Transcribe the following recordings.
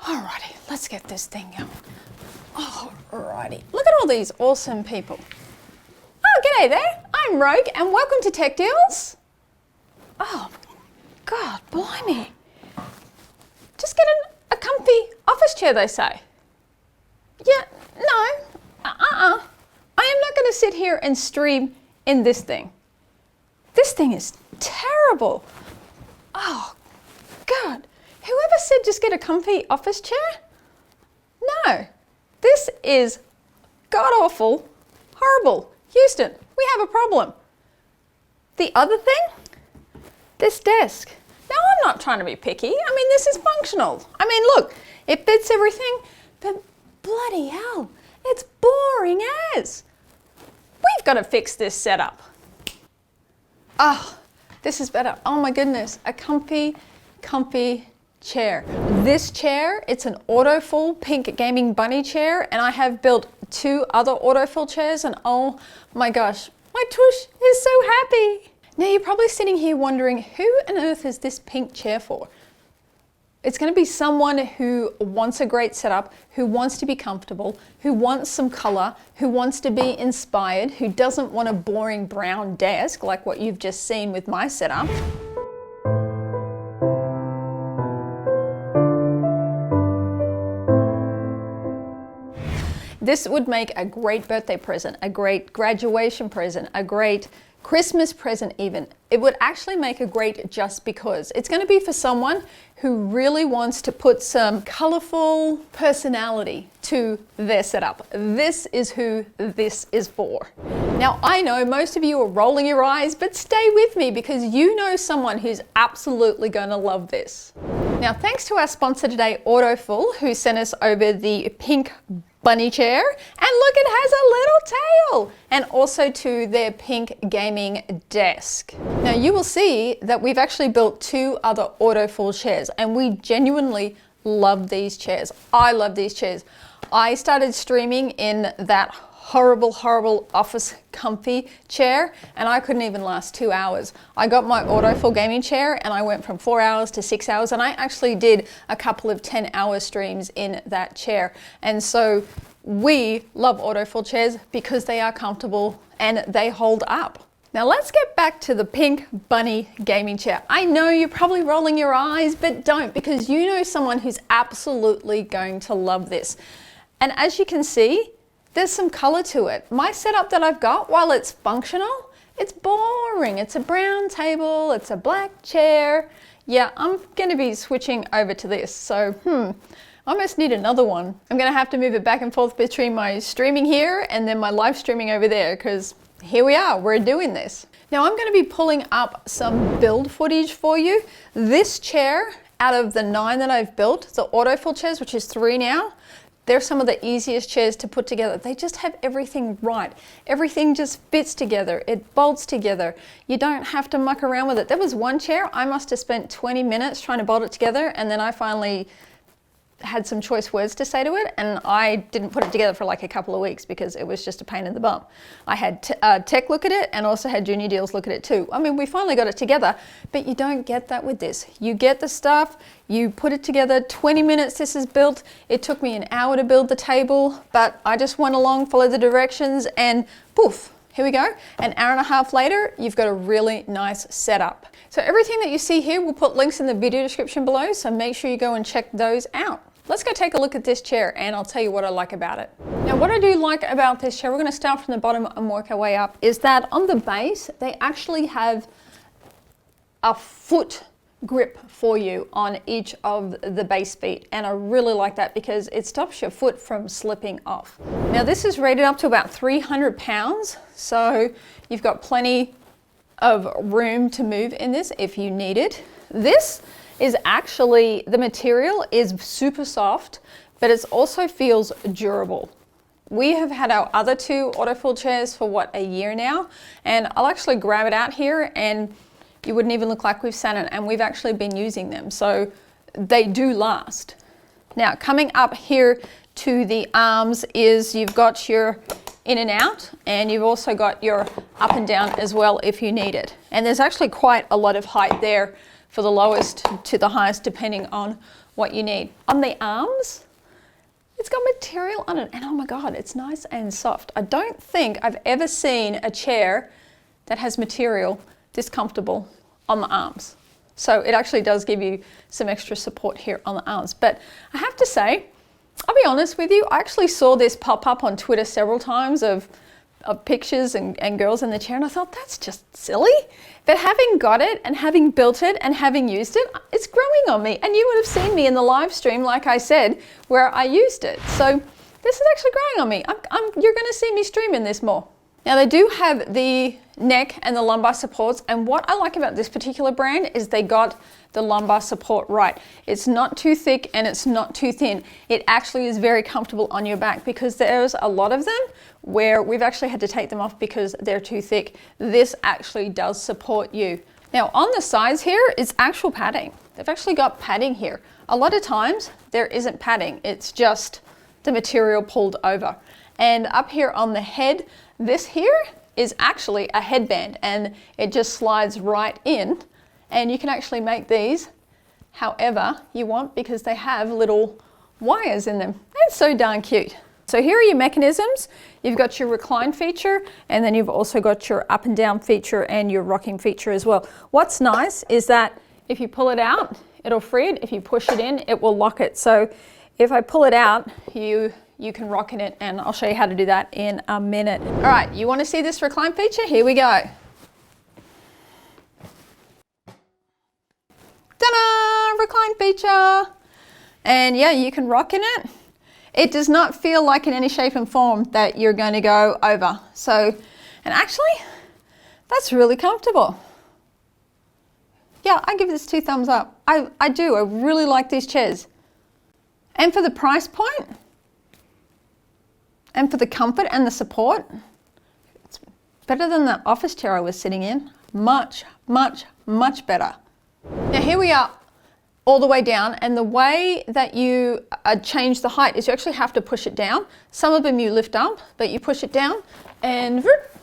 Alrighty, let's get this thing going. Alrighty, look at all these awesome people. Oh, g'day there, I'm Rogue and welcome to Tech Deals. Oh, God, blimey. Just get a comfy office chair, they say. Yeah, no, I am not going to sit here and stream in this thing. This thing is terrible. Oh, God. Whoever said just get a comfy office chair? No, this is god-awful, horrible. Houston, we have a problem. The other thing, this desk. Now, I'm not trying to be picky. I mean, this is functional. I mean, look, it fits everything, but bloody hell, it's boring as. We've got to fix this setup. Oh, this is better. Oh my goodness, a comfy chair. This chair, it's an AutoFull pink gaming bunny chair, and I have built 2 other AutoFull chairs, and oh my gosh, my tush is so happy. Now you're probably sitting here wondering, who on earth is this pink chair for? It's going to be someone who wants a great setup, who wants to be comfortable, who wants some color, who wants to be inspired, who doesn't want a boring brown desk like what you've just seen with my setup. This would make a great birthday present, a great graduation present, a great Christmas present even. It would actually make a great just because. It's going to be for someone who really wants to put some colorful personality to their setup. This is who this is for. Now, I know most of you are rolling your eyes, but stay with me because you know someone who's absolutely going to love this. Now, thanks to our sponsor today, AutoFull, who sent us over the pink bunny chair, and look, it has a little tail, and also to their pink gaming desk. Now you will see that we've actually built 2 other AutoFull chairs, and we genuinely love these chairs. I love these chairs. I started streaming in that horrible office comfy chair, and I couldn't even last 2 hours. I got my AutoFull gaming chair and I went from 4 hours to 6 hours, and I actually did a couple of 10-hour streams in that chair. And so we love AutoFull chairs because they are comfortable and they hold up. Now let's get back to the pink bunny gaming chair. I know you're probably rolling your eyes, but don't, because you know someone who's absolutely going to love this. And as you can see, there's some color to it. My setup that I've got, while it's functional, it's boring. It's a brown table, it's a black chair. Yeah, I'm gonna be switching over to this. So, I almost need another one. I'm gonna have to move it back and forth between my streaming here and then my live streaming over there, because here we are, we're doing this. Now I'm gonna be pulling up some build footage for you. This chair, out of the 9 that I've built, the AutoFull chairs, which is 3 now, they're some of the easiest chairs to put together. They just have everything right. Everything just fits together. It bolts together. You don't have to muck around with it. There was one chair, I must have spent 20 minutes trying to bolt it together, and then I finally had some choice words to say to it, and I didn't put it together for like a couple of weeks because it was just a pain in the bum. I had Tech look at it and also had Junior Deals look at it too. I mean, we finally got it together, but you don't get that with this. You get the stuff, you put it together, 20 minutes this is built. It took me an hour to build the table, but I just went along, followed the directions, and poof, here we go. An hour and a half later, you've got a really nice setup. So everything that you see here, we'll put links in the video description below, so make sure you go and check those out. Let's go take a look at this chair and I'll tell you what I like about it. Now what I do like about this chair, we're going to start from the bottom and work our way up, is that on the base, they actually have a foot grip for you on each of the base feet, and I really like that because it stops your foot from slipping off. Now this is rated up to about 300 pounds, so you've got plenty of room to move in this if you need it. This is actually, the material is super soft, but it also feels durable. We have had our other 2 AutoFull chairs for what, a year now, and I'll actually grab it out here and you wouldn't even look like we've sat in it, and we've actually been using them, so they do last. Now coming up here to the arms is you've got your in and out, and you've also got your up and down as well if you need it. And there's actually quite a lot of height there for the lowest to the highest depending on what you need. On the arms, it's got material on it, and oh my God, it's nice and soft. I don't think I've ever seen a chair that has material this comfortable on the arms. So it actually does give you some extra support here on the arms. But I have to say, I'll be honest with you, I actually saw this pop up on Twitter several times of pictures and girls in the chair, and I thought, that's just silly. But having got it and having built it and having used it, it's growing on me. And you would have seen me in the live stream, like I said, where I used it. So this is actually growing on me. You're gonna see me streaming this more. Now they do have the neck and the lumbar supports, and what I like about this particular brand is they got the lumbar support right. It's not too thick and it's not too thin. It actually is very comfortable on your back, because there's a lot of them where we've actually had to take them off because they're too thick. This actually does support you. Now on the sides here is actual padding. They've actually got padding here. A lot of times there isn't padding, it's just the material pulled over. And up here on the head, this here is actually a headband, and it just slides right in, and you can actually make these however you want because they have little wires in them. It's so darn cute. So here are your mechanisms. You've got your recline feature, and then you've also got your up and down feature and your rocking feature as well. What's nice is that if you pull it out, it'll free it. If you push it in, it will lock it. So if I pull it out, you can rock in it, and I'll show you how to do that in a minute. All right, you want to see this recline feature? Here we go. Ta-da! Recline feature. And yeah, you can rock in it. It does not feel like in any shape and form that you're going to go over. So, and actually, that's really comfortable. Yeah, I give this 2 thumbs up. I do, I really like these chairs. And for the price point, and for the comfort and the support, it's better than the office chair I was sitting in. Much, much, much better. Now here we are all the way down, and the way that you change the height is you actually have to push it down. Some of them you lift up, but you push it down and whoop,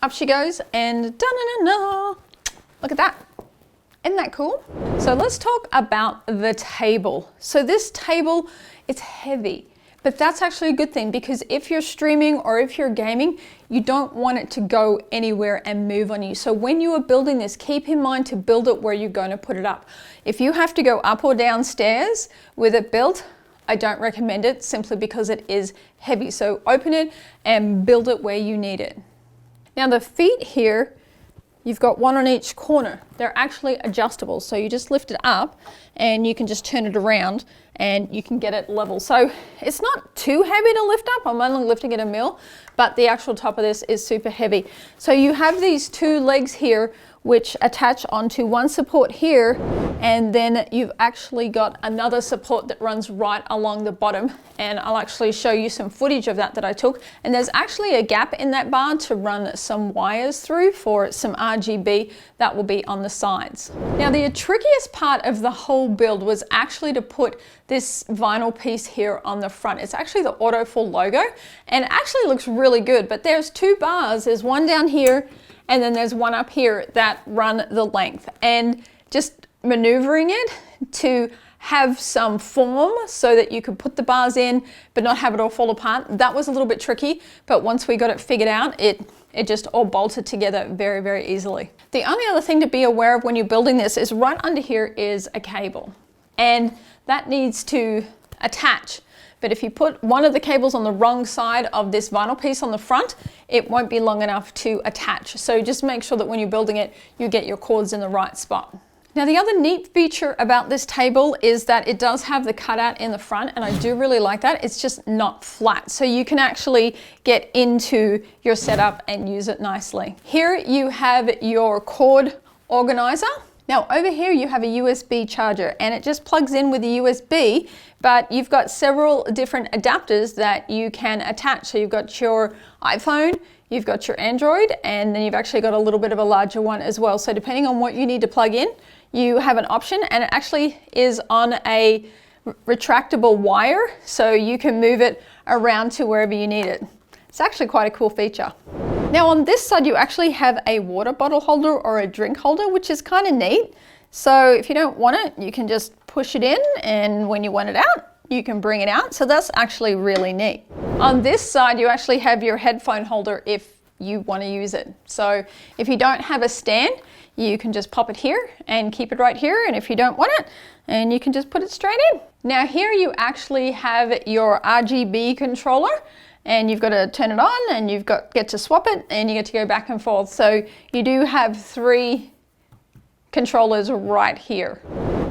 up she goes, and da-na-na-na. Look at that. Isn't that cool? So let's talk about the table. So this table, it's heavy. But that's actually a good thing, because if you're streaming or if you're gaming, you don't want it to go anywhere and move on you. So when you are building this, keep in mind to build it where you're going to put it up. If you have to go up or down stairs with it built, I don't recommend it, simply because it is heavy. So open it and build it where you need it. Now the feet here, you've got one on each corner. They're actually adjustable. So you just lift it up and you can just turn it around and you can get it level. So it's not too heavy to lift up. I'm only lifting it a mil, but the actual top of this is super heavy. So you have these 2 legs here which attach onto one support here, and then you've actually got another support that runs right along the bottom, and I'll actually show you some footage of that I took. And there's actually a gap in that bar to run some wires through for some RGB that will be on the sides. Now the trickiest part of the whole build was actually to put this vinyl piece here on the front. It's actually the AutoFull logo, and it actually looks really good, but there's 2 bars. There's one down here and then there's one up here that run the length, and just maneuvering it to have some form so that you could put the bars in but not have it all fall apart, that was a little bit tricky. But once we got it figured out, it just all bolted together very, very easily. The only other thing to be aware of when you're building this is right under here is a cable, and that needs to attach. But if you put one of the cables on the wrong side of this vinyl piece on the front, it won't be long enough to attach. So just make sure that when you're building it, you get your cords in the right spot. Now the other neat feature about this table is that it does have the cutout in the front, and I do really like that. It's just not flat, so you can actually get into your setup and use it nicely. Here you have your cord organizer. Now over here you have a USB charger, and it just plugs in with the USB, but you've got several different adapters that you can attach. So you've got your iPhone, you've got your Android, and then you've actually got a little bit of a larger one as well. So depending on what you need to plug in, you have an option, and it actually is on a retractable wire, so you can move it around to wherever you need it. It's actually quite a cool feature. Now on this side you actually have a water bottle holder or a drink holder, which is kind of neat. So if you don't want it, you can just push it in, and when you want it out, you can bring it out. So that's actually really neat. On this side, you actually have your headphone holder if you want to use it. So if you don't have a stand, you can just pop it here and keep it right here. And if you don't want it, and you can just put it straight in. Now here you actually have your RGB controller, and you've got to turn it on, and get to swap it, and you get to go back and forth. So you do have 3 controllers right here.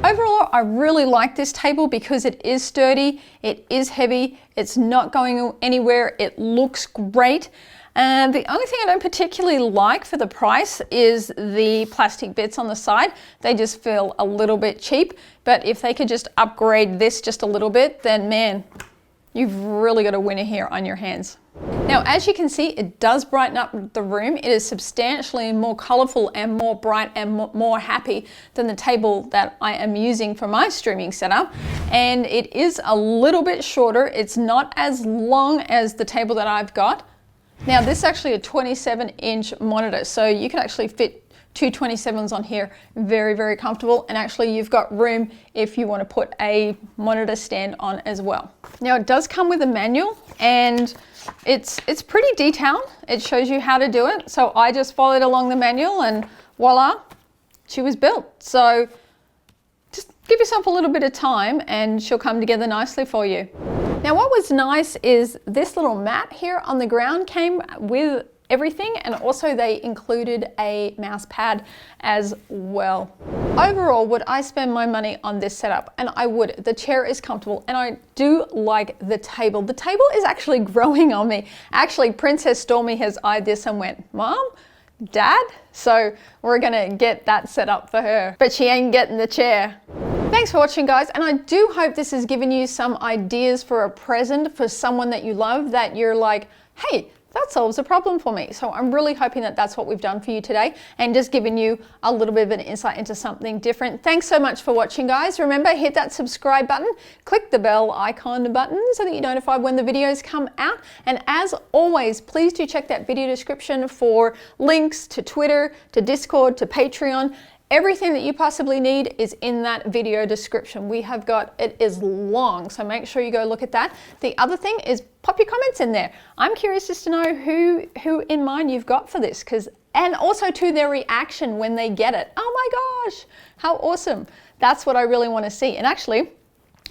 Overall, I really like this table because it is sturdy, it is heavy, it's not going anywhere, it looks great. And the only thing I don't particularly like for the price is the plastic bits on the side. They just feel a little bit cheap, but if they could just upgrade this just a little bit, then man, you've really got a winner here on your hands. Now, as you can see, it does brighten up the room. It is substantially more colorful and more bright and more happy than the table that I am using for my streaming setup. And it is a little bit shorter. It's not as long as the table that I've got. Now, this is actually a 27-inch monitor, so you can actually fit 2 27s on here, very, very comfortable. And actually you've got room if you want to put a monitor stand on as well. Now it does come with a manual, and it's pretty detailed. It shows you how to do it. So I just followed along the manual, and voila, she was built. So just give yourself a little bit of time and she'll come together nicely for you. Now what was nice is this little mat here on the ground came with everything, and also they included a mouse pad as well. Overall, would I spend my money on this setup? And I would. The chair is comfortable, and I do like the table. The table is actually growing on me. Actually, Princess Stormy has eyed this and went, Mom, Dad? So we're gonna get that set up for her, but she ain't getting the chair. Thanks for watching, guys, and I do hope this has given you some ideas for a present for someone that you love, that you're like, hey, that solves a problem for me. So I'm really hoping that that's what we've done for you today, and just giving you a little bit of an insight into something different. Thanks so much for watching, guys. Remember, hit that subscribe button, click the bell icon button so that you're notified when the videos come out. And as always, please do check that video description for links to Twitter, to Discord, to Patreon. Everything that you possibly need is in that video description. We have got, it is long, so make sure you go look at that. The other thing is pop your comments in there. I'm curious just to know who in mind you've got for this, and also to their reaction when they get it. Oh my gosh, how awesome. That's what I really want to see. And actually,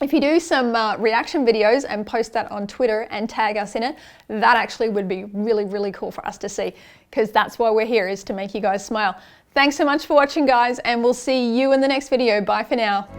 if you do some reaction videos and post that on Twitter and tag us in it, that actually would be really, really cool for us to see, because that's why we're here, is to make you guys smile. Thanks so much for watching, guys, and we'll see you in the next video. Bye for now.